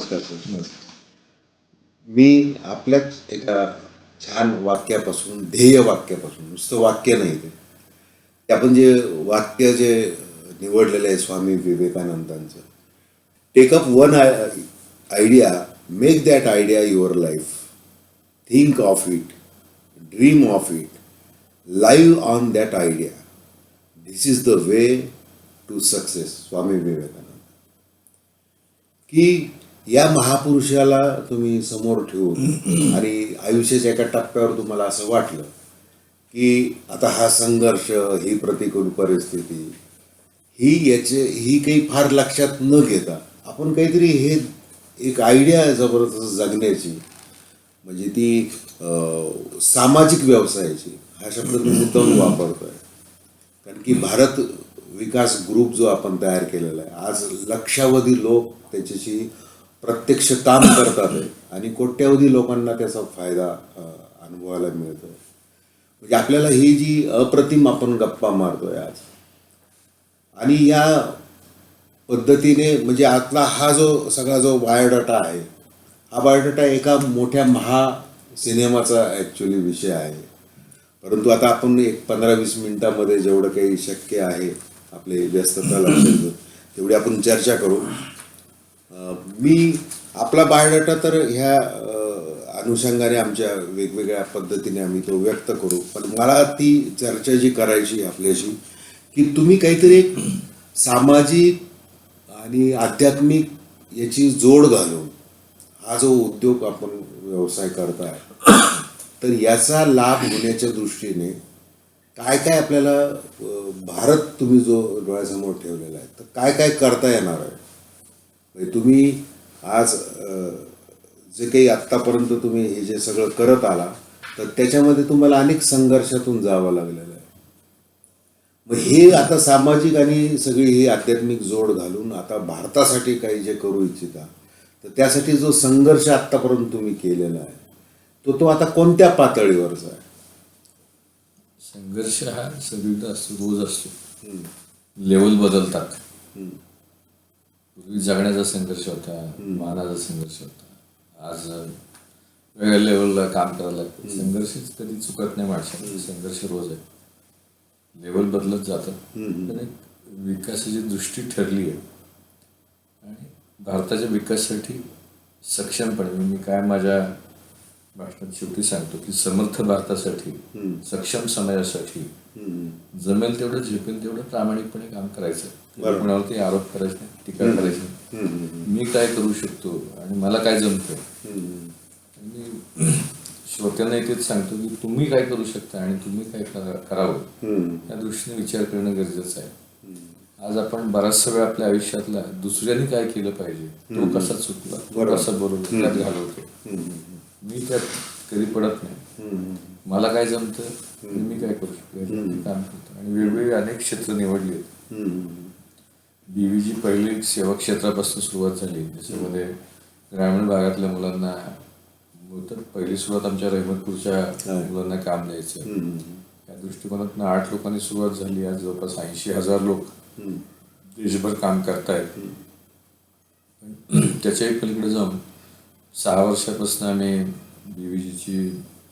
नमस्कार सर. मी आपल्याच एका छान वाक्यापासून, ध्येय वाक्यापासून, नुसतं वाक्य नाही ते आपण जे वाक्य जे निवडलेलं आहे स्वामी विवेकानंदांचं, take up one idea, make that idea your life, think of it, dream of it, live on that idea, this is the way to success. Swami Vivekananda. की या महापुरुषाला तुम्ही समोर ठेवून आणि आयुष्याच्या एका टप्प्यावर तुम्हाला असं वाटलं की आता हा संघर्ष, ही प्रतिकूल परिस्थिती, ही काही फार लक्षात न घेता आपण काहीतरी हे एक आयडिया जबरदस्त जगण्याची, म्हणजे ती सामाजिक व्यवसायाची, हा शब्द मी मुद्दाम वापरतोय. कारण की भारत विकास ग्रुप जो आपण तयार केलेला आहे, आज लक्षावधी लोक त्याच्याशी प्रत्यक्ष काम करतात आहे आणि कोट्यावधी लोकांना त्याचा फायदा अनुभवायला मिळतो. म्हणजे आपल्याला ही जी अप्रतिम आपण गप्पा मारतोय आज, आणि या पद्धतीने म्हणजे आतला हा जो सगळा जो बायोडाटा आहे, हा बायोडाटा एका मोठ्या सिनेमाचा ॲक्च्युली विषय आहे. परंतु आता आपण एक 15-20 मिनिटामध्ये जेवढं काही शक्य आहे, आपले व्यस्तता लक्षात तेवढी आपण चर्चा करू. मी आपला बायोडाटा तर ह्या अनुषंगाने आमच्या वेगवेगळ्या पद्धतीने आम्ही तो व्यक्त करू, पण मला ती चर्चा जी करायची आपल्याशी की तुम्ही काहीतरी एक सामाजिक आणि आध्यात्मिक याची जोड घालून हा जो उद्योग आपण व्यवसाय करताय, तर याचा लाभ होण्याच्या दृष्टीने काय काय आपल्याला भारत तुम्ही जो डोळ्यासमोर ठेवलेला आहे, तर काय काय करता येणार आहे. तुम्ही आज जे काही आत्तापर्यंत तुम्ही हे जे सगळं करत आला, तर त्याच्यामध्ये तुम्हाला अनेक संघर्षातून जावं लागलेलं आहे. मग हे आता सामाजिक आणि सगळी ही आध्यात्मिक जोड घालून आता भारतासाठी काही जे करू इच्छिता, तर त्यासाठी जो संघर्ष आत्तापर्यंत तुम्ही केलेला आहे, तो आता कोणत्या पातळीवरचा आहे. संघर्ष हा सगळीकडे असतो, रोज असतो. लेवल बदलतात. पूर्वी जगण्याचा संघर्ष होता, मानाचा संघर्ष होता. आज वेगळ्या लेवलला काम करायला लागतं. संघर्षच कधी चुकत नाही माणसाला. संघर्ष रोज आहे. लेवल बदलत जातं. पण एक विकासाची दृष्टी ठरली आहे आणि भारताच्या विकासासाठी सक्षमपणे, मी काय माझ्या भाषणात शेवटी सांगतो की समर्थ भारतासाठी, सक्षम समाजासाठी जमेल तेवढं, झेपेल तेवढं प्रामाणिकपणे काम करायचं. कोणावरती आरोप करायचे नाही, टीका करायची नाही. मी काय करू शकतो आणि मला काय जमतं. मी श्रोत्यांना तेच सांगतो की तुम्ही काय करू शकता आणि तुम्ही काय करावं, या दृष्टीने विचार करणं गरजेचं आहे. आज आपण बराचसा वेळ आपल्या आयुष्यातला दुसऱ्यांनी काय केलं पाहिजे, तो कसा चुकला, तो कसा बरोबर, त्यात घालवतो. मी त्यात कधी पडत नाही. मला काय जमतं, मी काय करू शकतो, काम करतो. आणि वेगवेगळी अनेक क्षेत्र निवडली आहेत. बीव्हीजी पहिली सेवा क्षेत्रापासून सुरुवात झाली, ज्याच्यामध्ये ग्रामीण भागातल्या मुलांना, तर पहिली सुरुवात आमच्या रहमतपूरच्या मुलांना काम द्यायचं. या दृष्टिकोनातून 8 लोकांनी सुरुवात झाली. आज जवळपास 80,000 लोक देशभर काम करतायत. त्याच्याही पलीकडे जाऊन 6 वर्षापासून आम्ही बीव्हीजीची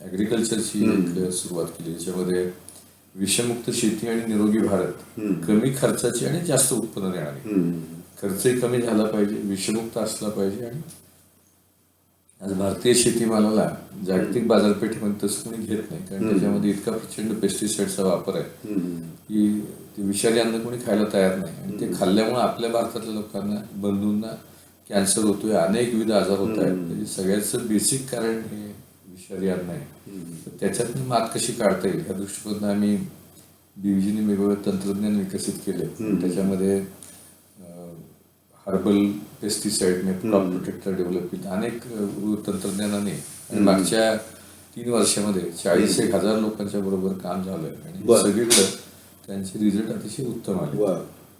ॲग्रिकल्चरची सुरुवात केली, ज्याच्यामध्ये विषमुक्त शेती आणि निरोगी भारत, कमी खर्चाची आणि जास्त उत्पन्न देणारी. खर्चही कमी झाला पाहिजे, विषमुक्त असला पाहिजे. आणि आज भारतीय शेतीमालाला जागतिक बाजारपेठेमध्ये तसं कोणी घेत नाही, कारण त्याच्यामध्ये इतका प्रचंड पेस्टिसाइडचा वापर आहे की ते विषारी अन्न कोणी खायला तयार नाही. आणि ते खाल्ल्यामुळे आपल्या भारतातल्या लोकांना, बंधूंना कॅन्सर होतोय, अनेक विविध आजार होत आहेत. म्हणजे सगळ्याचं बेसिक कारण हे विषारी अन्न आहे. त्याच्यातून मात कशी काढता येईल, ह्या दृष्टिकोनातून आम्ही बीव्हीजीने वेगवेगळे तंत्रज्ञान विकसित केले. त्याच्यामध्ये herbal pesticide, crop protector develop केले अनेक तंत्रज्ञानाने. आणि मागच्या 3 वर्षामध्ये 40,000 लोकांच्या बरोबर काम झालं आणि सगळीकडे त्यांचे रिझल्ट अतिशय उत्तम आले.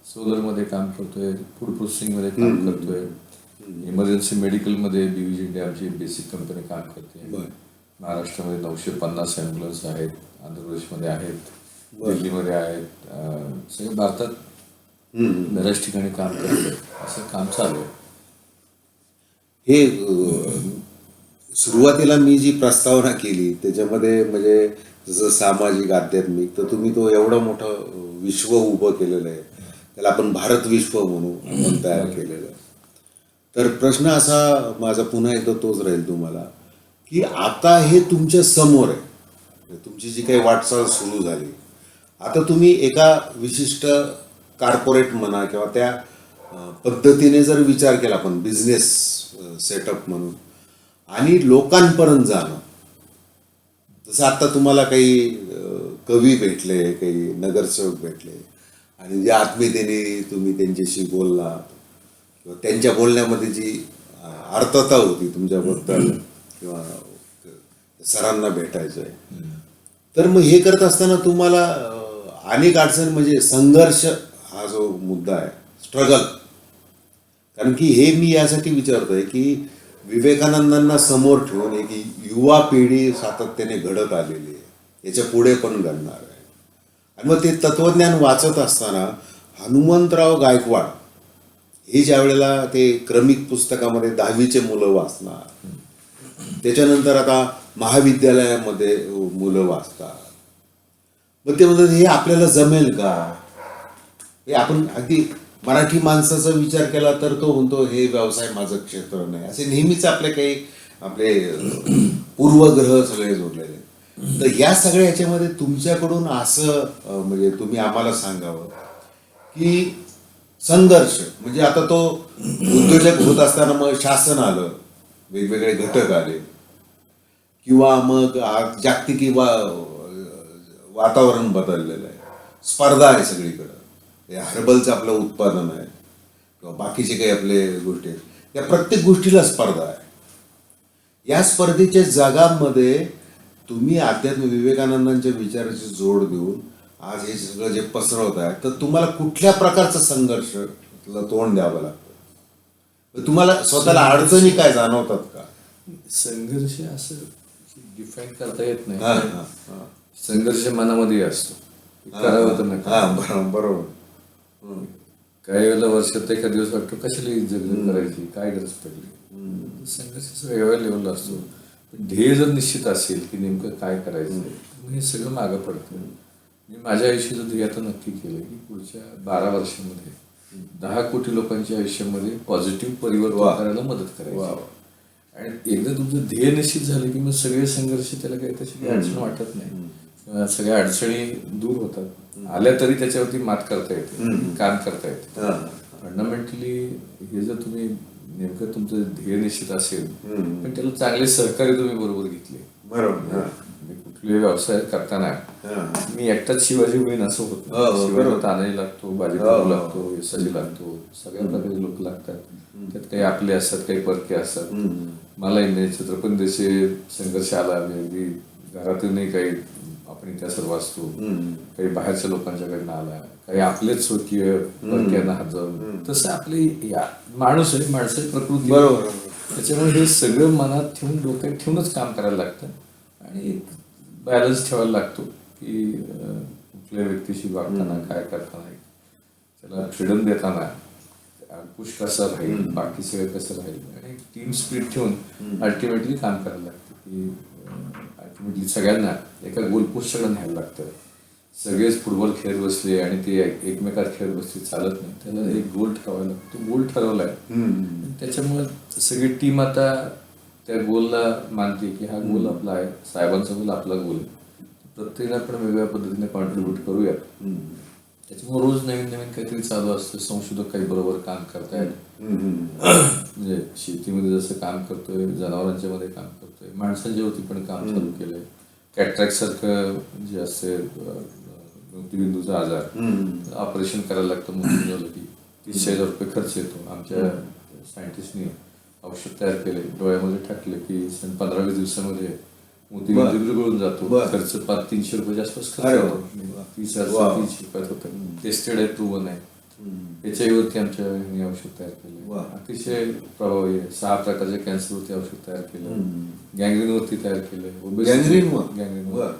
सोलरमध्ये काम करतोय, फूड प्रोसेसिंगमध्ये काम करतोय, इमर्जन्सी मेडिकलमध्ये बीव्हीजी इंडिया आमची बेसिक कंपनी काम करते. महाराष्ट्रामध्ये 950 ॲम्ब्युलन्स आहेत, आंध्र प्रदेशमध्ये आहेत, दिल्लीमध्ये आहेत, सगळ्या भारतात बऱ्याच ठिकाणी काम करतोय. असं काम चालू आहे. हे सुरुवातीला मी जी प्रस्तावना केली त्याच्यामध्ये म्हणजे जसं सामाजिक आध्यात्मिक, तर तुम्ही तो एवढं मोठं विश्व उभं केलेलं आहे, त्याला आपण भारत विश्व म्हणू आपण तयार केलेलं आहे. तर प्रश्न असा माझा पुन्हा एकदा तोच राहील तुम्हाला, की आता हे तुमच्या समोर आहे, तुमची जी काही वाटचाल सुरू झाली, आता तुम्ही एका विशिष्ट कॉर्पोरेट म्हणा किंवा त्या पद्धतीने जर विचार केला आपण बिझनेस सेटअप म्हणून आणि लोकांपर्यंत जाणं, जसं आता तुम्हाला काही कवी भेटले, काही नगरसेवक भेटले आणि ज्या आत्मीयतेने तुम्ही त्यांच्याशी बोलला किंवा त्यांच्या बोलण्यामध्ये जी अर्थता होती तुमच्याबद्दल किंवा सरांना भेटायचं आहे, तर मग हे करत असताना तुम्हाला अनेक अडचण म्हणजे संघर्ष हा जो मुद्दा आहे, स्ट्रगल. कारण की हे मी यासाठी विचारतोय की विवेकानंदांना समोर ठेवून एक युवा पिढी सातत्याने घडत आलेली आहे, याच्या पुढे पण घडणार आहे. आणि मग ते तत्वज्ञान वाचत असताना हनुमंतराव गायकवाड हे ज्या वेळेला ते क्रमिक पुस्तकामध्ये 10वीचे मुलं वाचणार, त्याच्यानंतर आता महाविद्यालयामध्ये मुलं वाचतात, मग ते म्हणतात हे आपल्याला जमेल का? हे आपण अगदी मराठी माणसाचा विचार केला तर तो म्हणतो हे व्यवसाय माझं क्षेत्र नाही, असे नेहमीच आपले पूर्वग्रह सगळे जोडलेले. तर या सगळ्या याच्यामध्ये तुमच्याकडून असं म्हणजे तुम्ही आम्हाला सांगावं की संघर्ष म्हणजे आता तो उद्योजक होत असताना मग शासन आलं, वेगवेगळे घटक आले किंवा मग जागतिकी वातावरण बदललेलं आहे, स्पर्धा आहे सगळीकडं, हे हर्बलचं आपलं उत्पादन आहे किंवा बाकीचे काही आपले गोष्टी आहेत, या प्रत्येक गोष्टीला स्पर्धा आहे. या स्पर्धेच्या जगामध्ये तुम्ही अध्यात्म विवेकानंदांच्या विचाराची जोड देऊन आज हे सगळं जे पसरवत आहे, तर तुम्हाला कुठल्या प्रकारचा संघर्ष तोंड द्यावं लागतं? तुम्हाला स्वतःला अडचणी काय जाणवतात का? संघर्ष असं डिफाईन करता येत हा, नाही. हा, हा. संघर्ष मनामध्ये असतो, करावं तर नका. बरोबर. काही वेळेला वर्षात एखाद दिवस वाटतो कशाला जग करायची, काय गरज पडली. संघर्ष वेगवेगळ्या लेवलला असतो. पण ध्येय जर निश्चित असेल की नेमकं काय करायचं, मग हे सगळं मागं पडतं. मी माझ्या आयुष्याचं ध्येय आता नक्की केलं की पुढच्या 12 वर्षामध्ये 10 कोटी लोकांच्या आयुष्यामध्ये पॉझिटिव्ह परिवर्तन करायला मदत करायची. आणि एकदा तुमचं ध्येय निश्चित झालं की मग सगळे संघर्ष, त्याला काही तशी काही अडचण वाटत नाही, सगळ्या अडचणी दूर होतात. आल्या तरी त्याच्यावरती मात करता येते, काम करता येते. फंडामेंटली हे जर तुम्ही नेमकं तुमचं ध्येय निश्चित असेल पण त्याला चांगले सहकार्य तुम्ही बरोबर घेतले, बरोबर. कुठले व्यवसाय करताना मी एकटाच शिवाजी होईन असं होत नाही. शिवाजीला तानाजी लागतो, बाजी लागतो, यशाजी लागतो, सगळ्या प्रकारचे लोक लागतात. त्यात काही आपले असतात, काही परके असतात. मलाही छत्रपतींचे संघर्ष आला, अगदी घरातूनही काही आपण इतिहासात वाचतो, काही बाहेरच्या लोकांच्याकडनं आला, काही आपलेच स्वकीय परक्यांना हात जाऊन. तसं आपली माणूस आहे, माणसाची प्रकृती बरोबर. त्याच्यामुळे हे सगळं मनात ठेवून, डोक्यात ठेवूनच काम करायला लागतं आणि बॅलन्स ठेवायला लागतो की कुठल्या व्यक्तीशी वागताना, काय करताना, त्याला फ्रीडम देताना अंकुश कसा राहील, बाकी सगळं कसं राहील, आणि टीम स्पिरिट ठेवून अल्टिमेटली काम करायला लागतं की अल्टिमेटली सगळ्यांना एका गोलपोस्टकडे न्यायला लागतं. सगळेच फुटबॉल खेळत बसले आणि ते एकमेकात खेळत बसले चालत नाही, त्याला एक गोल ठरवायला लागतो. तो गोल ठरवलाय, त्याच्यामुळे सगळी टीम आता त्या गोलला मानते की हा गोल आपला आहे, साहेबांचा गोल आपला गोल आहे, प्रत्येकाला आपण वेगळ्या पद्धतीने कॉन्ट्रीब्यूट करूया. त्याच्यामुळे रोज नवीन नवीन काहीतरी चालू असतं. संशोधक काही बरोबर काम करतायत, म्हणजे शेतीमध्ये जसं काम करतोय, जनावरांच्या मध्ये काम करतोय, माणसांच्या वरती पण काम चालू केलंय. कॅट्रॅक्ट सारखं जे असते मोतीबिंदूचा आजार, ऑपरेशन करायला लागतं मोतीबिंदूला की 30,000 रुपये खर्च येतो. आमच्या सायंटिस्टनी औषध तयार केले, डोळ्यामध्ये टाकले की 15-20 दिवसामध्ये मोतीबिंदू विरघळून जातो. खर्च 300 रुपये आसपास खर्च होतो. 30,000-300 रुपयात होतं. टेस्टेड आहे, प्रूव्हन आहे. एचआयव्हीवरती आमच्या औषध तयार केले, अतिशय प्रभावी आहे. 6 प्रकारच्या कॅन्सरवरती औषध तयार केलं, गँग्रीनवरती तयार केलं. गँग्रीनवर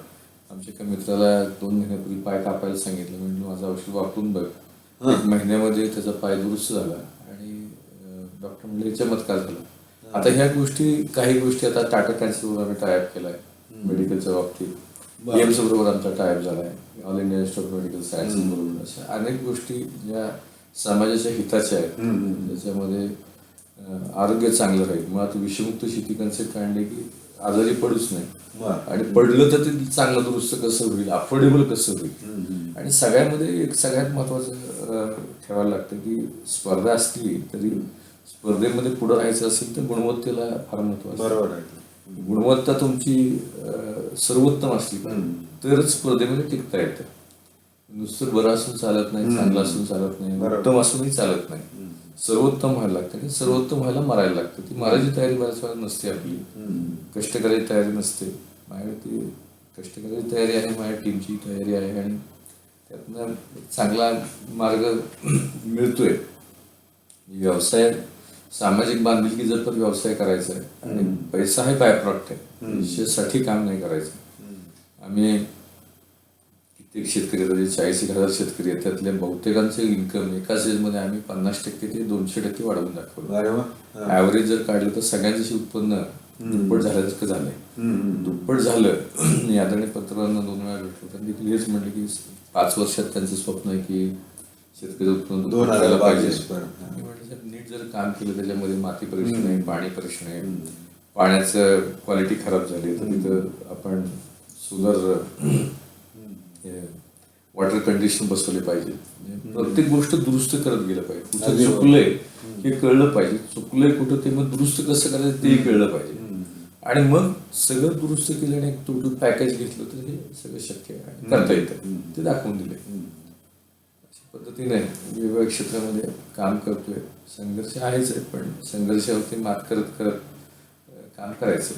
आमच्या एका मित्राला 2 महिन्यापूर्वी पाय कापायला सांगितलं, म्हणजे माझं औषध वापरून बघ. 1 महिन्यामध्ये त्याचा पाय दुरुस्त झाला आणि डॉक्टर म्हणले चमत्कार झाला. आता ह्या गोष्टी, काही गोष्टी, आता टाटा कॅन्सरवर आम्ही टायअप केलाय मेडिकलच्या बाबतीत, बरं. एम्स बरोबर आमचा टायअप झालाय, all India institute of medical science बरोबर. अशा अनेक गोष्टी ज्या समाजाच्या हिताच्या आहेत, ज्याच्यामध्ये आरोग्य चांगलं राहील. मग आता विषमुक्त शेती कन्सेप्ट आणले की आजारी पडूच नाही, बरं. आणि पडलं तर ते चांगलं दुरुस्त कसं होईल, अफोर्डेबल कसं होईल. आणि सगळ्यामध्ये एक सगळ्यात महत्वाचं ठेवायला लागतं की स्पर्धा असली तरी स्पर्धेमध्ये पुढे राहायचं असेल तर गुणवत्तेला फार महत्व असतं. बरोबर आहे. गुणवत्ता तुमची सर्वोत्तम असली तरच स्पर्धेमध्ये टिकता येतं. नुसतं बरं असून चालत नाही, चांगलं असून चालत नाही, उत्तम असूनही चालत नाही. सर्वोत्तम व्हायला लागतं, आणि सर्वोत्तम व्हायला मरायला लागतं. ती मरायची तयारी बऱ्याच वेळा नसते आपली, कष्ट करायची तयारी नसते. माझ्याकडे ती कष्ट करायची तयारी आहे, माझ्या टीमची तयारी आहे, आणि त्यातनं चांगला मार्ग मिळतोय. व्यवसाय, सामाजिक बांधिलकी जर पण व्यवसाय करायचा आहे, आणि पैसा हे बाय प्रॉडक्ट आहे, विशेषसाठी काम नाही करायचं. आम्ही कित्येक शेतकरी, म्हणजे 40,000 शेतकरी आहेत, त्यातल्या बहुतेकांचं इन्कम एका सीजनमध्ये आम्ही 50% ते 200% वाढवून दाखवलं. अरे वा. ॲव्हरेज जर काढलं तर सगळ्यांचं उत्पन्न दुप्पट झाल्यासारखं झालंय. दुप्पट झालं. मी आदरणीय पंतप्रधानांना 2 वेळा भेटलो, त्यांनी देखील हेच म्हणले की 5 वर्षात त्यांचं स्वप्न आहे की शेतकरी उत्पन्न दुप्पट करायला पाहिजे. मी म्हटलं साहेब, नीट जर काम केलं, त्याच्यामध्ये माती परीक्षण आहे, पाणी परीक्षण आहे, पाण्याचं क्वालिटी खराब झाली तर तिथं आपण सुंदर वॉटर कंडिशन बसवले पाहिजे. प्रत्येक गोष्ट दुरुस्त करत गेलं पाहिजे. कुठं चुकलंय हे कळलं पाहिजे, चुकलंय कुठं ते मग दुरुस्त कसं करायचं तेही कळलं पाहिजे. आणि मग सगळं दुरुस्त केलं आणि एक टोटल पॅकेज घेतलं तर हे सगळं शक्य आहे, करता येतं. ते दाखवून दिले. अशा पद्धतीने वेगवेगळ्या क्षेत्रामध्ये काम करतोय. संघर्ष आहेच आहे, पण संघर्षावरती मात करत करत काम करायचं.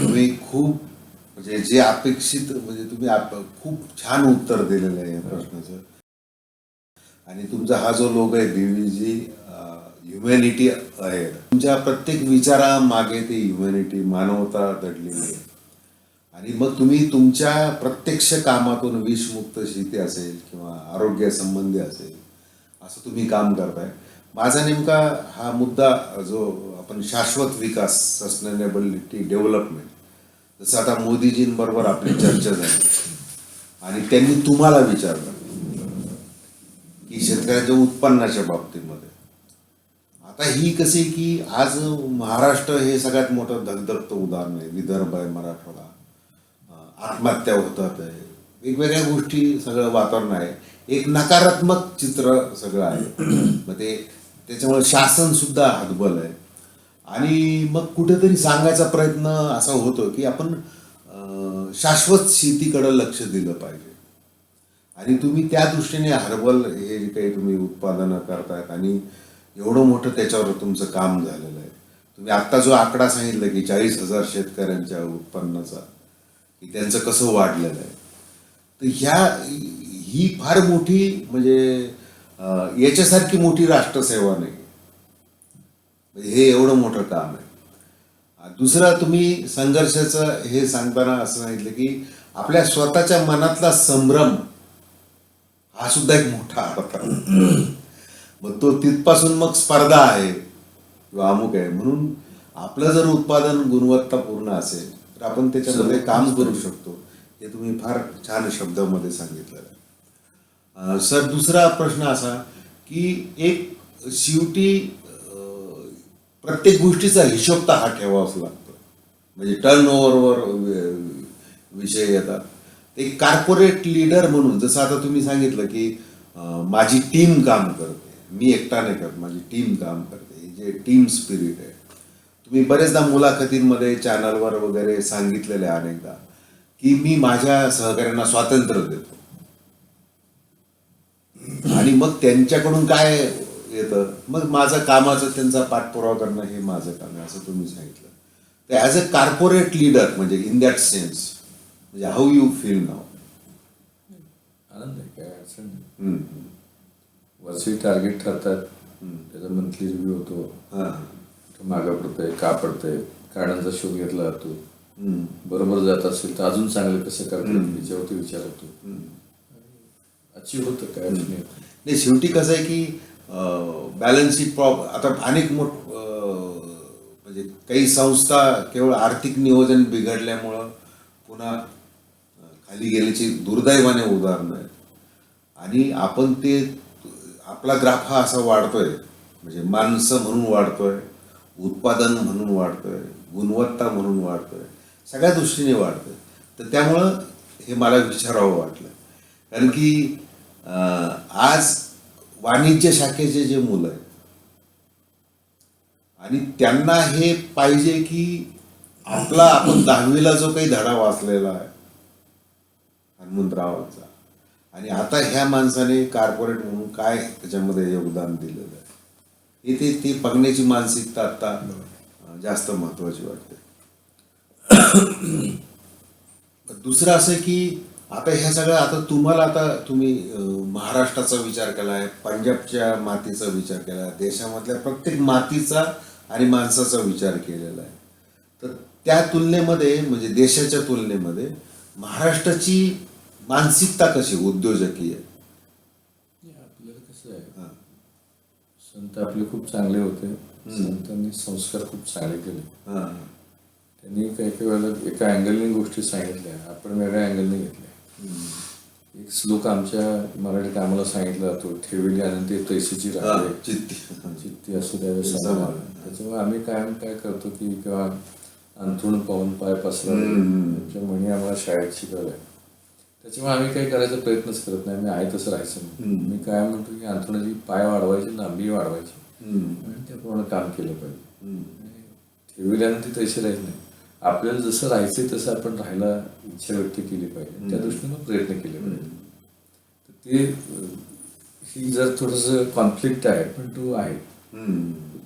तुम्ही खूप, म्हणजे जे अपेक्षित, म्हणजे तुम्ही खूप छान उत्तर दिलेलं आहे या प्रश्नाचं. आणि तुमचा हा जो लोगो आहे BVG ह्युमॅनिटी आहे, तुमच्या प्रत्येक विचारामागे ती ह्युमॅनिटी, मानवता दडलेली आहे. आणि मग तुम्ही तुमच्या प्रत्यक्ष कामातून विषमुक्त शेती असेल किंवा आरोग्यासंबंधी असेल, असं तुम्ही काम करताय. माझा नेमका हा मुद्दा जो आपण शाश्वत विकास, सस्टेनेबिलिटी डेव्हलपमेंट, जसं आता मोदीजींबरोबर आपली चर्चा झाली आणि त्यांनी तुम्हाला विचारलं की शेतकऱ्याच्या उत्पन्नाच्या बाबतीमध्ये, आता ही कशी की आज महाराष्ट्र हे सगळ्यात मोठं धगधगतं उदाहरण आहे. विदर्भ आहे, मराठवाडा, आत्महत्या होतात आहे, वेगवेगळ्या गोष्टी, सगळं वातावरण आहे, एक नकारात्मक चित्र सगळं आहे. मग ते त्याच्यामुळे शासन सुद्धा हतबल आहे. आणि मग कुठेतरी सांगायचा प्रयत्न असा होतो की आपण शाश्वत शेतीकडे लक्ष दिलं पाहिजे. आणि तुम्ही त्या दृष्टीने हर्बल हे जे काही तुम्ही उत्पादनं करतायत, आणि एवढं मोठं त्याच्यावर तुमचं काम झालेलं आहे. तुम्ही आत्ता जो आकडा सांगितला की 40,000 शेतकऱ्यांच्या उत्पन्नाचा, की त्यांचं कसं वाढलेलं आहे, तर ही फार मोठी, म्हणजे याच्यासारखी मोठी राष्ट्रसेवा नाही. हे एवढं मोठं काम आहे. दुसरं, तुम्ही संघर्षाचं हे सांगताना असं सांगितलं की आपल्या स्वतःच्या मनातला संभ्रम हा सुद्धा एक मोठा अर्थ आहे. मग तो तिथपासून मग स्पर्धा आहे किंवा अमुक आहे, म्हणून आपलं जर उत्पादन गुणवत्तापूर्ण असेल तर आपण त्याच्यामध्ये काम करू शकतो. हे तुम्ही फार छान शब्दामध्ये सांगितलं. सर, दुसरा प्रश्न असा की एक शेवटी प्रत्येक गोष्टीचा हिशोब तर हा ठेवावाच लागतो. म्हणजे टर्नओव्हरवर विषय येतात. एक कॉर्पोरेट लीडर म्हणून, जसं आता तुम्ही सांगितलं की माझी टीम काम करते, मी एकटा नाही करत, माझी टीम काम करते, जे टीम स्पिरिट आहे. तुम्ही बरेचदा मुलाखतींमध्ये, चॅनलवर वगैरे सांगितलेलं आहे अनेकदा की मी माझ्या सहकाऱ्यांना स्वातंत्र्य देतो, आणि मग त्यांच्याकडून काय येतं, मग माझं कामाचं त्यांचा पाठपुरावा करणं हे माझं काम आहे, असं तुम्ही सांगितलं. तर ॲज अ कॉर्पोरेट लीडर, म्हणजे इन दॅट सेन्स, म्हणजे हाऊ यू फील नाव? आनंद आहे, काय अडचण नाही. वर्षी टार्गेट ठरतात, त्याचा मंथली रिव्ह्यू होतो, मागं पडतंय, का पडतंय, काढांचा शोध घेतला जातो. बरोबर जात असेल तर अजून चांगलं कसं करतात याच्यावरती विचार होतो, अचीव होतं, काय अडचण नाही. शेवटी कसं आहे की बॅलन्स शीट आता अनेक म्हणजे काही संस्था केवळ आर्थिक नियोजन बिघडल्यामुळं पुन्हा खाली गेल्याची दुर्दैवाने उदाहरणं आहेत. आणि आपण ते आपला ग्राफ हा असा वाढतोय, म्हणजे माणसं म्हणून वाढतोय, उत्पादन म्हणून वाढतोय, गुणवत्ता म्हणून वाढतोय, सगळ्या दृष्टीने वाढतोय. तर त्यामुळं हे मला विचारावं वाटलं. कारण की आज वाणिज्य शाखेचे जे मुलं आहेत आणि त्यांना हे पाहिजे की आपण 10वीला जो काही धडा वाचलेला आहे हनुमंतरावांचा, आणि आता ह्या माणसाने कॉर्पोरेट म्हणून काय त्याच्यामध्ये योगदान दिलेलं आहे, हे ते बघण्याची मानसिकता आता जास्त महत्वाची वाटते. दुसरं असं की आता ह्या सगळ्या, आता तुम्ही महाराष्ट्राचा विचार केलाय, पंजाबच्या मातीचा विचार केला, देशामधल्या प्रत्येक मातीचा आणि माणसाचा विचार केलेला आहे. तर त्या तुलनेमध्ये, म्हणजे देशाच्या तुलनेमध्ये महाराष्ट्राची मानसिकता कशी उद्योजकीय? आपल्याला कसं आहे, संत आपले खूप चांगले होते, संतांनी संस्कार खूप चांगले केले. त्यांनी काही काही वेळेला एका अँगलने गोष्टी सांगितल्या, आपण वेगळ्या अँगलने घेतल्या. एक श्लोक आमच्या मराठीत आम्हाला सांगितला जातो, ठेवली आनंदी तैसीची राहते चित्ती असू द्यावे समाधान. त्याच्यामुळे आम्ही कायम काय करतो की किंवा अंथरूण पाहून पाय पसरावे, आमच्या म्हणी आम्हाला शाळेत शिकवल्या. त्याच्यामुळे आम्ही काही करायचा प्रयत्नच करत नाही, आम्ही आहे तसं राहायचं. मी काय म्हणतो की अंथरुणाची पाय वाढवायची, लांबी वाढवायची आणि त्याप्रमाणे काम केलं पाहिजे. ठेवल्यानंतर तैसे राहत नाही. आपल्याला जसं राहायचंय तसं आपण राहायला इच्छा व्यक्त केली पाहिजे, त्या दृष्टीनं प्रयत्न केले पाहिजे. तर ते ही जर थोडस कॉन्फ्लिक्ट आहे, पण तो आहे.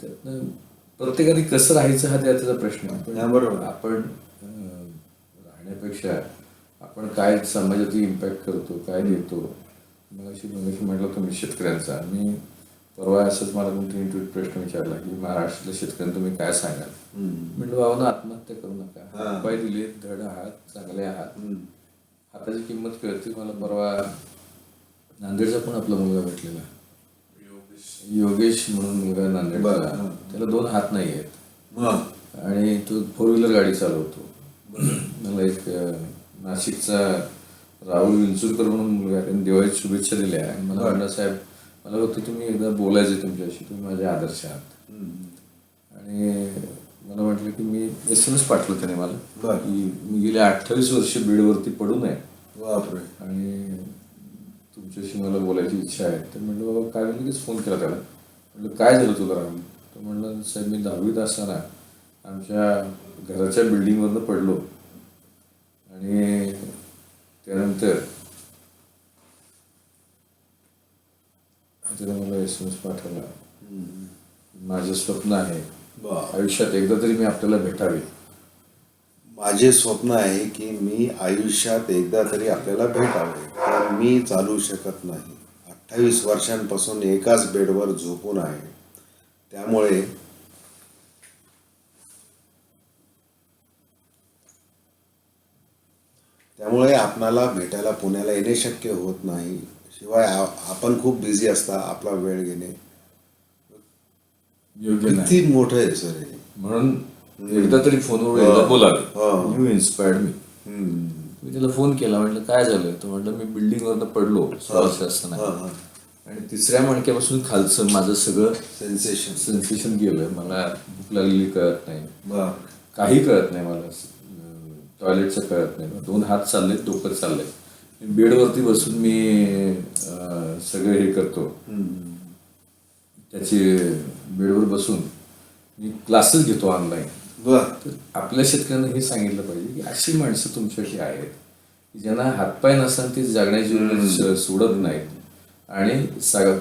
त्यातनं प्रत्येकाने कसं राहायचं हा त्याचा प्रश्न आहे. पण बरोबर, आपण राहण्यापेक्षा आपण काय समाजात इम्पॅक्ट करतो, काय देतो. मगाशी म्हटलं तुम्ही शेतकऱ्यांचा, मी परवा असंच मला कोणतरी इंटरव्ह्यूत प्रश्न विचारला की महाराष्ट्रातल्या शेतकऱ्यांना तुम्ही काय सांगाल. म्हटलं बाबांना आत्महत्या करू नका, उपाय दिले, धड आहात, चांगले आहात, हाताची किंमत कळते. मला परवा नांदेडचा पण आपला मुलगा भेटलेला, योगेश म्हणून मुलगा नांदेडचा, त्याला 2 हात नाही आहेत आणि तो 4 व्हीलर गाडी चालवतो. मला एक नाशिकचा राहुल विंचुरकर म्हणून मुलगा, त्यांनी दिवाळीत शुभेच्छा दिल्या आणि मला म्हणलं साहेब मला फक्त तुम्ही एकदा बोलायचं तुमच्याशी, तुम्ही माझे आदर्श आहात. आणि मला म्हटलं की मी SMS पाठवलं त्याने मला की मी गेले 28 वर्ष बेडवरती पडू नये आणि तुमच्याशी मला बोलायची इच्छा आहे. तर म्हणलं बाबा काय, लगेच फोन केला त्याला. म्हटलं काय झालं तुला राहुल? तो म्हणलं साहेब मी 10वीत असताना आमच्या घराच्या बिल्डिंगवरनं पडलो आणि त्यानंतर त्याला मला SMS पाठवला, माझं स्वप्न आहे आयुष्यात एकदा तरी मी आपल्याला भेटावे. माझे स्वप्न आहे की मी आयुष्यात एकदा तरी आपल्याला भेटावे, पण मी चालू शकत नाही. 28 वर्षांपासून एकाच बेडवर झोपून आहे. त्यामुळे आपणाला भेटायला पुण्याला येणे शक्य होत नाही. शिवाय आपण खूप बिझी असता, आपला वेळ घेणे योग्य नाही. किती मोठं आहे सर हे. म्हणून एकदा तरी फोनवर एकदा बोलावे. यू इन्स्पायर्ड मी. मी त्याला फोन केला, म्हटलं काय झालं? तो म्हटलं मी बिल्डिंगवरनं पडलो 16 वर्ष असताना आणि 3ऱ्या मणक्यापासून खालचं माझं सगळं सेन्सेशन गेलं. मला भूक लागलेली कळत नाही, काही कळत नाही, मला टॉयलेटचं कळत नाही, 2 हात चाललेत, डोकं चाललंय. बेडवरती बसून मी सगळे हे करतो, त्याची बेडवर बसून मी क्लासेस घेतो ऑनलाईन. तर आपल्या शेतकऱ्यांना हे सांगितलं पाहिजे की अशी माणसं तुमच्याशी आहेत की ज्यांना हातपाय नसताना ते जगण्याची सोडत नाहीत आणि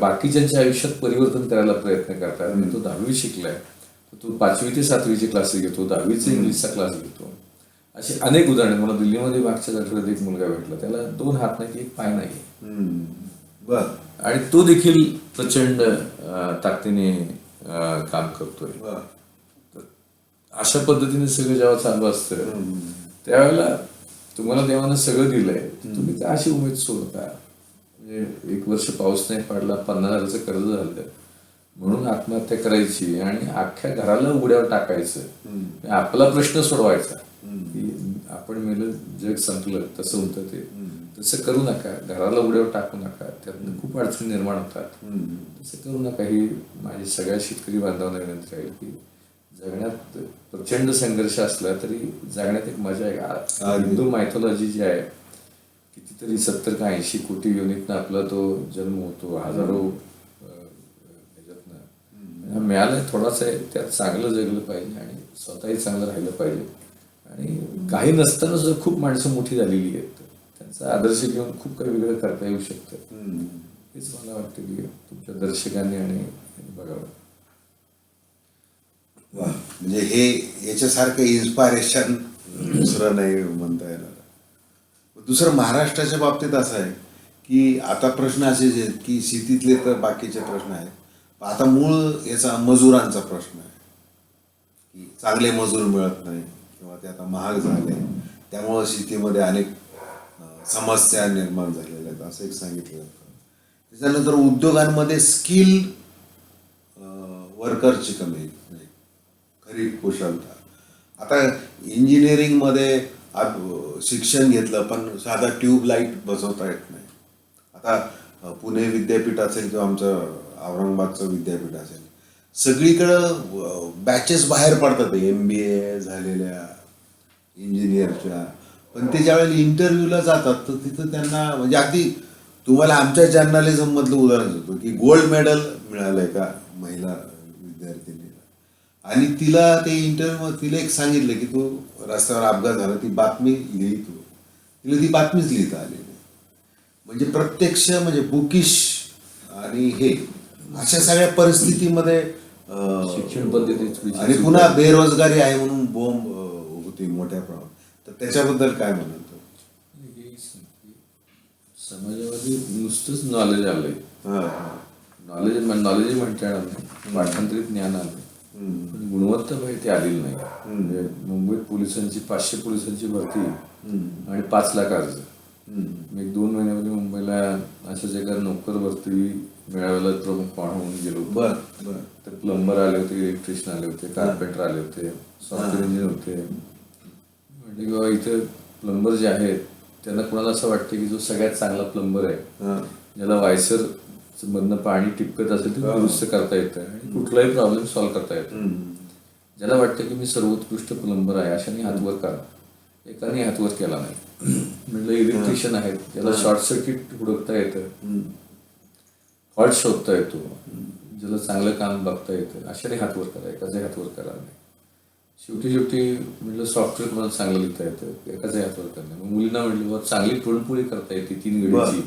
बाकीच्यांच्या आयुष्यात परिवर्तन करायला प्रयत्न करतात. आणि तो 10वी शिकलाय, तर तो 5वी ते 7वीचे क्लासेस घेतो, 10वीचा इंग्लिशचा क्लास घेतो. अशी अनेक उदाहरणे. मला दिल्लीमध्ये मागच्या आठवड्यात एक मुलगा भेटला, त्याला 2 हात नाही, 1 पाय नाही आणि तो देखील प्रचंड ताकदीने काम करतोय. तर अशा पद्धतीने सगळं जेव्हा चालू असतं त्यावेळेला तुम्हाला देवानं सगळं दिलंय, तुम्ही काय अशी उमेद सोडता. म्हणजे 1 वर्ष पाऊस नाही पडला, 50,000चं कर्ज झालं, म्हणून आत्महत्या करायची आणि अख्ख्या घराला उघड्यावर टाकायचं, आपला प्रश्न सोडवायचा की आपण मेलं जग संपलं तसं होतं ते, तसं करू नका, घराला उघड्यावर टाकू नका, त्यातनं खूप अडचणी निर्माण होतात, तसं करू नका. ही माझी सगळ्या शेतकरी बांधवांना विनंती आहे की जगण्यात प्रचंड संघर्ष असला तरी जगण्यात एक मजा आहे. हिंदू मायथॉलॉजी जी आहे, कितीतरी 70 का 80 कोटी युनिटनं आपला तो जन्म होतो, हजारो ह्याच्यातनं मिळालं थोडासा आहे, त्यात चांगलं जगलं पाहिजे आणि स्वतःही चांगलं राहिलं पाहिजे. आणि काही नसताना सुद्धा खूप माणसं मोठी झालेली आहेत, त्यांचा आदर्श घेऊन खूप काही वेगळं करता येऊ शकतं. हेच मला वाटतं की तुमच्या दर्शकांनी आणि बघावं. वा, म्हणजे हे याच्यासारखं इन्स्पायरेशन दुसरं नाही म्हणता येणार. दुसरं महाराष्ट्राच्या बाबतीत असं आहे की आता प्रश्न असेच आहेत की शेतीतले तर बाकीचे प्रश्न आहेत, आता मूळ याचा मजुरांचा प्रश्न आहे की चांगले मजूर मिळत नाही किंवा ते आता महाग झाले, त्यामुळं शेतीमध्ये अनेक समस्या निर्माण झालेल्या आहेत असं एक सांगितलं जातं. त्याच्यानंतर उद्योगांमध्ये स्किल वर्करची कमी, म्हणजे खरी कुशलता. आता इंजिनिअरिंगमध्ये शिक्षण घेतलं पण साधा ट्यूबलाईट बसवता येत नाही. आता पुणे विद्यापीठ असेल किंवा आमचं औरंगाबादचं विद्यापीठ असेल, सगळीकडं बॅचेस बाहेर पडतात MBA झालेल्या इंजिनियरच्या, पण ते ज्यावेळेला इंटरव्ह्यूला जातात तर तिथं त्यांना म्हणजे अगदी तुम्हाला आमच्या जर्नलिझममधलं उदाहरण देतो की गोल्ड मेडल मिळालंय का महिला विद्यार्थिनीला, आणि तिला ते इंटरव्ह्यू तिला एक सांगितलं की तू रस्त्यावर अपघात झाला, ती बातमी लिही, तिला ती बातमीच लिहिता आली नाही. म्हणजे प्रत्यक्ष म्हणजे बुकिश आणि हे अशा सगळ्या परिस्थितीमध्ये शिक्षण पद्धती आणि पुन्हा बेरोजगारी आहे म्हणून बोंब होती मोठ्या प्रमाणात. तर त्याच्याबद्दल काय म्हणतो? समाजामध्ये नुसतंच नॉलेज आलंय, नॉलेज म्हणता येणार नाही, पाठांतरित ज्ञान आलंय, पण गुणवत्ता माहिती आलेली नाही. म्हणजे मुंबईत पोलिसांची 500 पोलिसांची भरती आणि 5 लाख अर्ज. मी 2 महिन्यामध्ये मुंबईला अशाच एका नोकर भरती मेळाव्याला प्रमुख पाहुणा म्हणून गेलो. तर प्लंबर आले होते, इलेक्ट्रिशियन आले होते, कार्पेंटर आले होते, सॉफ्टवेअर इंजिनियर होते. म्हणजे किंवा इथे प्लंबर जे आहेत त्यांना कुणाला असं वाटतं की जो सगळ्यात चांगला प्लंबर आहे, ज्याला वायसर मधनं पाणी टिपकत असेल ते दुरुस्त करता येतं आणि कुठलाही प्रॉब्लेम सॉल्व्ह करता येतो. ज्याला वाटतं की मी सर्वोत्कृष्ट प्लंबर आहे अशाने हातवर करा, एकाने हातवर केला नाही. म्हटलं इलेक्ट्रिशियन आहेत, ज्याला शॉर्ट सर्किट हुडकता येतं, फॉल्ट शोधता येतो, ज्याला चांगलं काम बघता येतं, अशाने हातवर करा, एकाचे हातवर करा नाही. शेवटी म्हटलं सॉफ्टवेअर मला चांगलं लिहिता येतं, एकाचा हातवर करणं. मग मुलींना म्हटलं बाबा चांगली पुरणपोळी करता येते 3 गडीची,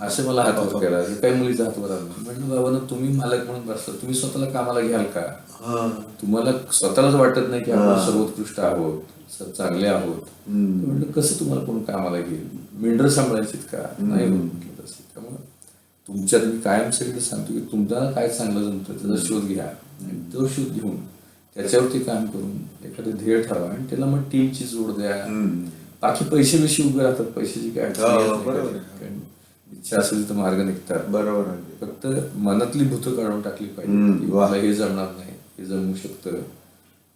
असं मला हातवर करा. काही मुलीचा हातवर आला. म्हटलं बाबा तुम्ही मालक म्हणून बसता, तुम्ही स्वतःला कामाला घ्याल का? तुम्हाला स्वतःलाच वाटत नाही की आपण सर्वोत्कृष्ट आहोत, चांगले आहोत, म्हटलं कसं तुम्हाला कोण कामाला घेईल? मेंढर सांभाळायचे का? नाही म्हटलं तसं. त्यामुळे तुमच्यात मी कायम सगळं सांगतो की तुमचा काय चांगलं जमतं त्याचा शोध घ्या, तो शोध घेऊन त्याच्यावरती काम करून एखादं ध्येय ठरवा आणि त्याला मग टीमची जोड द्या. बाकी पैसे उभे राहतात, पैशाची काय इच्छा असेल तर मार्ग निघतात. बरोबर. फक्त मनातली भूतं काढून टाकली पाहिजे, मला हे जमणार नाही, हे जमू शकतं.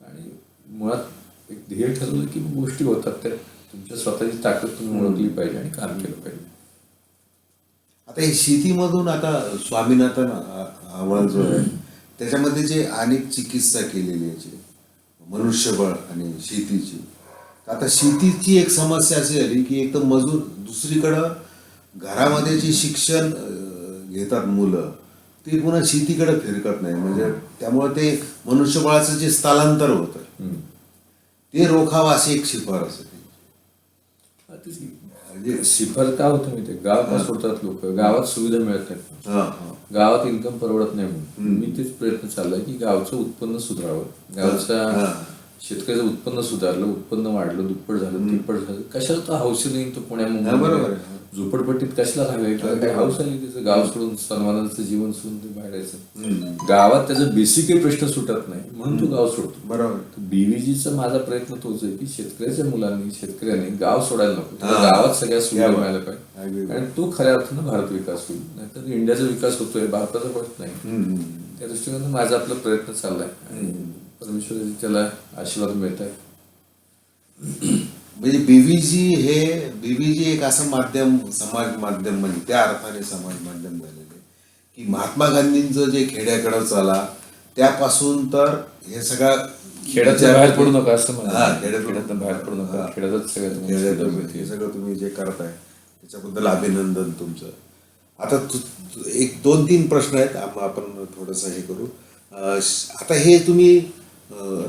आणि मुळात एक ध्येय ठरवलं की गोष्टी होतात, त्या तुमच्या स्वतःची ताकद तुम्ही ओळखली पाहिजे आणि काम केलं पाहिजे. आता हे शेतीमधून आता स्वामीनाथन अहवाल जो आहे त्याच्यामध्ये जे अनेक चिकित्सा केलेली याची मनुष्यबळ आणि शेतीची. आता शेतीची एक समस्या अशी झाली की एक तर मजूर, दुसरीकडं घरामध्ये जे शिक्षण घेतात मुलं ते पुन्हा शेतीकडे फिरकत नाही. म्हणजे त्यामुळे ते मनुष्यबळाचं जे स्थलांतर होतं ते रोखावं अशी एक शिफारस आहे. म्हणजे शिफार का होतं माहिती, गाव का सोडतात लोक, गावात सुविधा मिळत नाहीत, गावात इन्कम परवडत नाही म्हणून मी तेच प्रयत्न चाललाय की गावचं उत्पन्न सुधारावं, गावच्या शेतकऱ्याचं उत्पन्न सुधारलं, उत्पन्न वाढलं, दुप्पट झालं, तिप्पट झालं. कशाला तो हौशी नाही तो पुण्या मुंबई झोपडपट्टीत कशाला राहायचं, काय हाऊस आली त्याचं गाव सोडून सन्मानाचं जीवन सोडून ते बाहेर यायचं. गावात त्याचा बेसिकही प्रश्न सुटत नाही म्हणून तो गाव सोडतो. बरोबर. BVGचा माझा प्रयत्न तोच आहे की शेतकऱ्याच्या मुलांनी, शेतकऱ्यांनी गाव सोडायला नको, गावात सगळ्या सुविधा मिळायला पाहिजे आणि तो खऱ्या अर्थानं भारत विकास होईल. नाहीतर इंडियाचा विकास होतोय, भारताचा होत नाही. त्या दृष्टीने माझा आपला प्रयत्न चाललाय आणि परमेश्वर त्याला आशीर्वाद मिळत आहे. म्हणजे बीव्हीजी एक असं माध्यम, समाज माध्यम, म्हणजे त्या अर्थाने समाज माध्यम झालेलं आहे की महात्मा गांधींचं जे खेड्याकडं चला त्यापासून तर हे सगळं खेड्यातून बाहेर पडू नका असं हा, म्हणा. खेड्यातून खेड्यातून बाहेर पडू नका, खेड्यातच हे सगळं तुम्ही जे करताय त्याच्याबद्दल अभिनंदन तुमचं. आता एक 2-3 प्रश्न आहेत, आपण थोडंसं हे करू. आता हे तुम्ही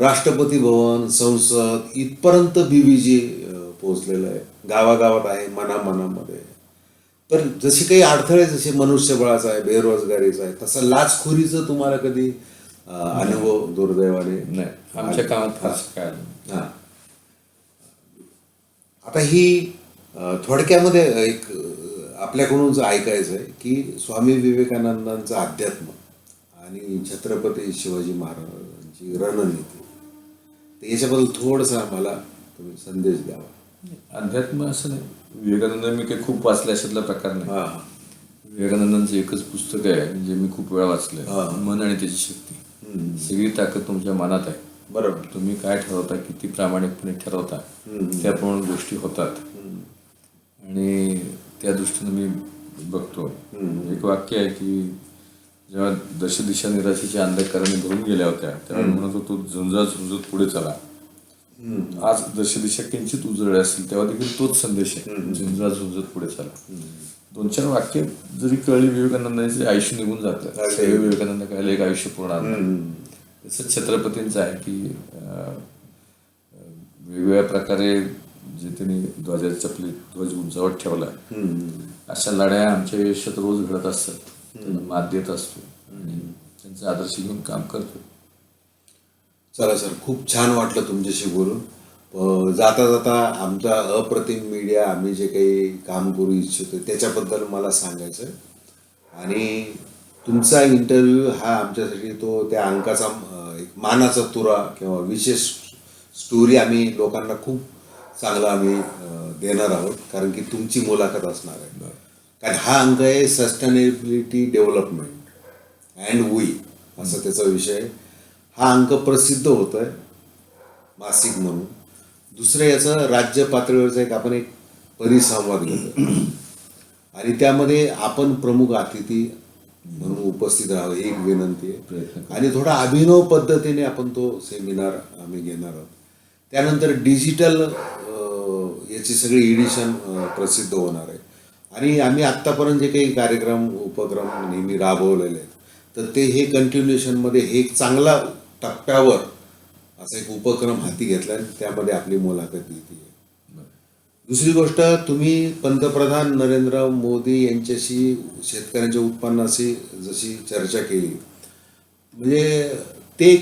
राष्ट्रपती भवन, संसद इथपर्यंत बीव्हीजी पोहोचलेलं आहे, गावागावात आहे, मनामनामध्ये. तर जसे काही अडथळे, जसे मनुष्यबळाचा आहे, बेरोजगारीचा आहे, तसं लाचखोरीचं तुम्हाला कधी अनुभव दुर्दैवाने नाही, आमच्या कामात फारसं काय आलं. हा. आता ही थोडक्यामध्ये एक आपल्याकडून ऐकायचं आहे की स्वामी विवेकानंदांचं अध्यात्म आणि छत्रपती शिवाजी महाराजांची रणनीती, तर याच्याबद्दल थोडंसं आम्हाला तुम्ही संदेश द्यावा. अध्यात्म असं नाही, विवेकानंद मी काही खूप वाचलं अशातला प्रकार नाही. हा. विवेकानंदांचं एकच पुस्तक आहे जे मी खूप वेळा हा. वाचलंय, मन आणि त्याची शक्ती. सगळी ताकद तुमच्या मनात आहे. बरोबर. तुम्ही काय ठरवता, किती प्रामाणिकपणे ठरवता, त्याप्रमाणे गोष्टी होतात. आणि त्या दृष्टीने मी बघतो. एक वाक्य आहे की जेव्हा दशदिशा निराशेच्या अंधकाराने भरून गेल्या होत्या तेव्हा म्हणत होतो, झुंजत पुढे चला. आज दशदिशा किंचित उजळल्या असतील तेव्हा देखील तोच संदेश आहे, झुंजत पुढे चला. 2-4 वाक्य जरी कळली विवेकानंदांचे आयुष्य निघून जातं. विवेकानंद कळलं एक आयुष्य पूर्ण. तसंच छत्रपतींचं आहे की वेगवेगळ्या प्रकारे जे त्यांनी ध्वज उंचावत ठेवला, अशा लढाया आमच्या आयुष्यात रोज घडत असतात. त्यांना मात देत असतो आणि त्यांचा आदर्श घेऊन काम करतो. चला सर, खूप छान वाटलं तुमच्याशी बोलून. जाता जाता आमचा अप्रतिम मीडिया, आम्ही जे काही काम करू इच्छितो त्याच्याबद्दल मला सांगायचं आहे. आणि तुमचा इंटरव्ह्यू हा आमच्यासाठी तो त्या अंकाचा एक मानाचा तुरा किंवा विशेष स्टोरी आम्ही लोकांना खूप चांगला आम्ही देणार आहोत, कारण की तुमची मुलाखत असणार आहे. कारण हा अंक आहे सस्टेनेबिलिटी डेव्हलपमेंट अँड वी, असं त्याचा विषय आहे. हा अंक प्रसिद्ध होत आहे मासिक म्हणून. दुसरं याचं राज्य पातळीवरचा आपण एक परिसंवाद घेतो आणि त्यामध्ये आपण प्रमुख अतिथी म्हणून उपस्थित राहावं ही एक विनंती आहे. आणि थोडा अभिनव पद्धतीने आपण तो सेमिनार आम्ही घेणार आहोत. त्यानंतर डिजिटल याची सगळी एडिशन प्रसिद्ध होणार आहे. आणि आम्ही आत्तापर्यंत जे काही कार्यक्रम उपक्रम नेहमी राबवलेले आहेत, तर ते हे कंटिन्युएशनमध्ये हे एक चांगला टप्प्यावर असा एक उपक्रम हाती घेतला आणि त्यामध्ये आपली मुलाखत घेतली आहे. दुसरी गोष्ट, तुम्ही पंतप्रधान नरेंद्र मोदी यांच्याशी शेतकऱ्यांच्या उत्पन्नाशी जशी चर्चा केली, म्हणजे ते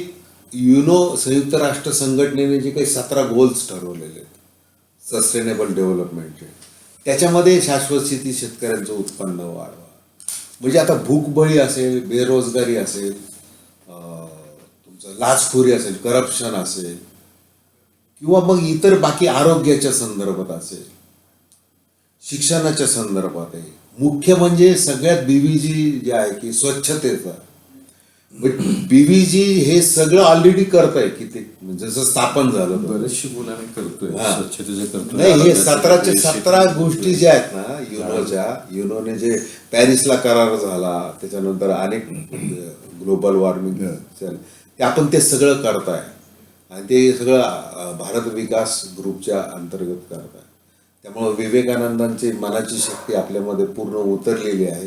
संयुक्त राष्ट्र संघटनेने जे काही 17 गोल्स ठरवलेले आहेत सस्टेनेबल डेव्हलपमेंटचे, त्याच्यामध्ये शाश्वत शेती, शेतकऱ्यांचं उत्पन्न वाढवा. म्हणजे आता भूकबळी असेल, बेरोजगारी असेल, तुमचं लाचखोरी असेल, करप्शन असेल, किंवा मग इतर बाकी आरोग्याच्या संदर्भात असेल, शिक्षणाच्या संदर्भात आहे. मुख्य म्हणजे सगळ्यात बीव्हीजी जे आहे की स्वच्छतेचा, बीव्हीजी हे सगळं ऑलरेडी करत आहे. किती जसं स्थापन झालं बरेचशी गुण आम्ही करतोय, स्वच्छतेचं करतोय. नाही, हे 17 गोष्टी ज्या आहेत ना युनोने जे पॅरिसला करार झाला, त्याच्यानंतर अनेक ग्लोबल वॉर्मिंग ते आपण ते सगळं करताय आणि ते सगळं भारत विकास ग्रुपच्या अंतर्गत करताय. त्यामुळं विवेकानंदांची मनाची शक्ती आपल्यामध्ये पूर्ण उतरलेली आहे.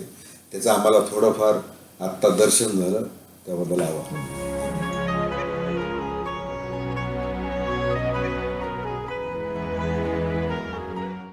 त्याचं आम्हाला थोडंफार आत्ता दर्शन झालं, त्याबद्दल आभार.